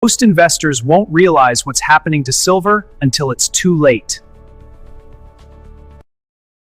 Most investors won't realize what's happening to silver until it's too late.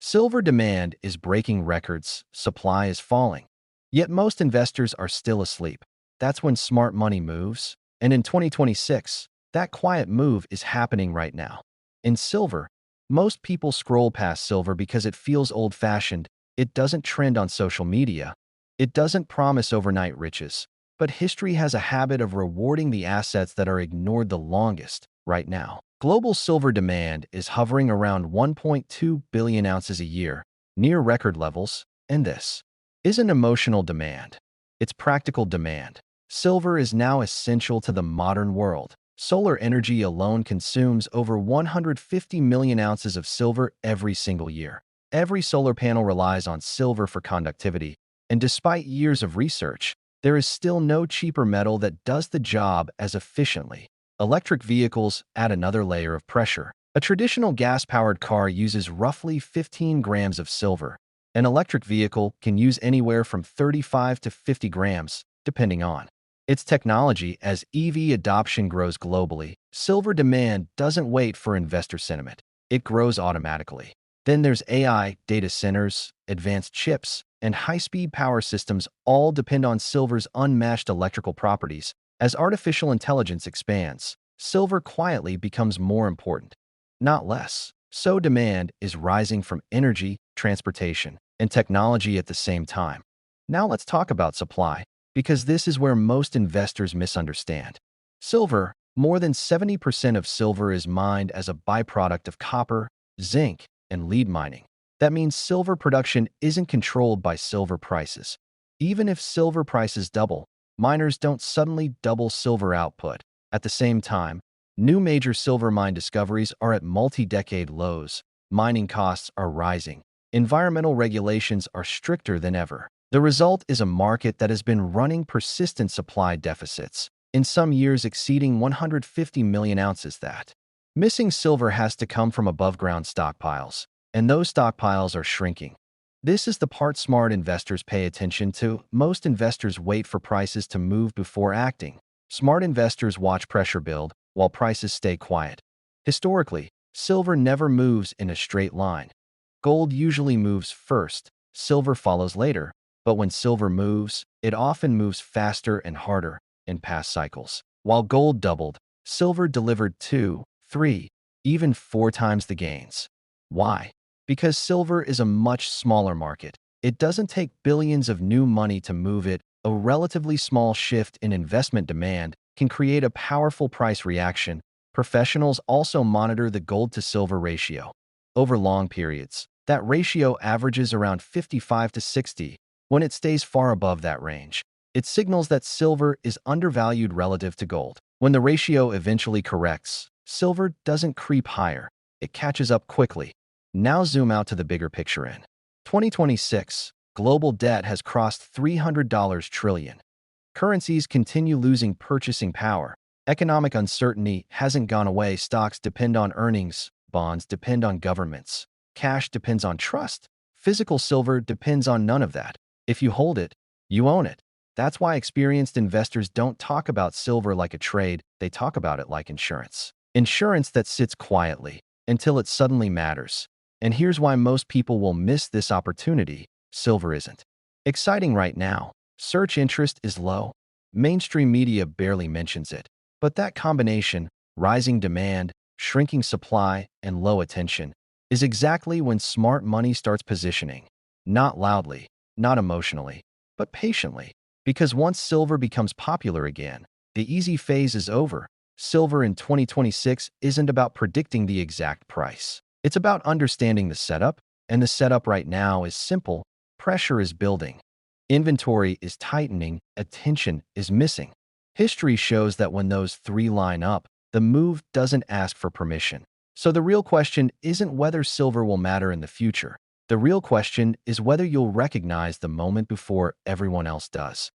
Silver demand is breaking records, supply is falling. Yet most investors are still asleep. That's when smart money moves. And in 2026, that quiet move is happening right now. In silver, most people scroll past silver because it feels old-fashioned. It doesn't trend on social media. It doesn't promise overnight riches. But history has a habit of rewarding the assets that are ignored the longest right now. Global silver demand is hovering around 1.2 billion ounces a year, near record levels, and this isn't emotional demand. It's practical demand. Silver is now essential to the modern world. Solar energy alone consumes over 150 million ounces of silver every single year. Every solar panel relies on silver for conductivity, and despite years of research, there is still no cheaper metal that does the job as efficiently. Electric vehicles add another layer of pressure. A traditional gas-powered car uses roughly 15 grams of silver. An electric vehicle can use anywhere from 35 to 50 grams, depending on its technology. As EV adoption grows globally, silver demand doesn't wait for investor sentiment. It grows automatically. Then there's AI, data centers, advanced chips, and high-speed power systems all depend on silver's unmatched electrical properties. As artificial intelligence expands, silver quietly becomes more important, not less. So demand is rising from energy, transportation, and technology at the same time. Now let's talk about supply, because this is where most investors misunderstand. Silver, more than 70% of silver is mined as a byproduct of copper, zinc, and lead mining. That means silver production isn't controlled by silver prices. Even if silver prices double, miners don't suddenly double silver output. At the same time, new major silver mine discoveries are at multi-decade lows. Mining costs are rising. Environmental regulations are stricter than ever. The result is a market that has been running persistent supply deficits, in some years exceeding 150 million ounces. That missing silver has to come from above-ground stockpiles, and those stockpiles are shrinking. This is the part smart investors pay attention to. Most investors wait for prices to move before acting. Smart investors watch pressure build while prices stay quiet. Historically, silver never moves in a straight line. Gold usually moves first, silver follows later, but when silver moves, it often moves faster and harder in past cycles. While gold doubled, silver delivered 2, 3, even 4 times the gains. Why? Because silver is a much smaller market. It doesn't take billions of new money to move it. A relatively small shift in investment demand can create a powerful price reaction. Professionals also monitor the gold-to-silver ratio. Over long periods, that ratio averages around 55 to 60. When it stays far above that range, it signals that silver is undervalued relative to gold. When the ratio eventually corrects, silver doesn't creep higher. It catches up quickly. Now zoom out to the bigger picture. In 2026, global debt has crossed $300 trillion. Currencies continue losing purchasing power. Economic uncertainty hasn't gone away. Stocks depend on earnings. Bonds depend on governments. Cash depends on trust. Physical silver depends on none of that. If you hold it, you own it. That's why experienced investors don't talk about silver like a trade. They talk about it like insurance. Insurance that sits quietly until it suddenly matters. And here's why most people will miss this opportunity. Silver isn't exciting right now. Search interest is low. Mainstream media barely mentions it. But that combination, rising demand, shrinking supply, and low attention, is exactly when smart money starts positioning. Not loudly, not emotionally, but patiently. Because once silver becomes popular again, the easy phase is over. Silver in 2026 isn't about predicting the exact price. It's about understanding the setup, and the setup right now is simple. Pressure is building. Inventory is tightening. Attention is missing. History shows that when those three line up, the move doesn't ask for permission. So the real question isn't whether silver will matter in the future. The real question is whether you'll recognize the moment before everyone else does.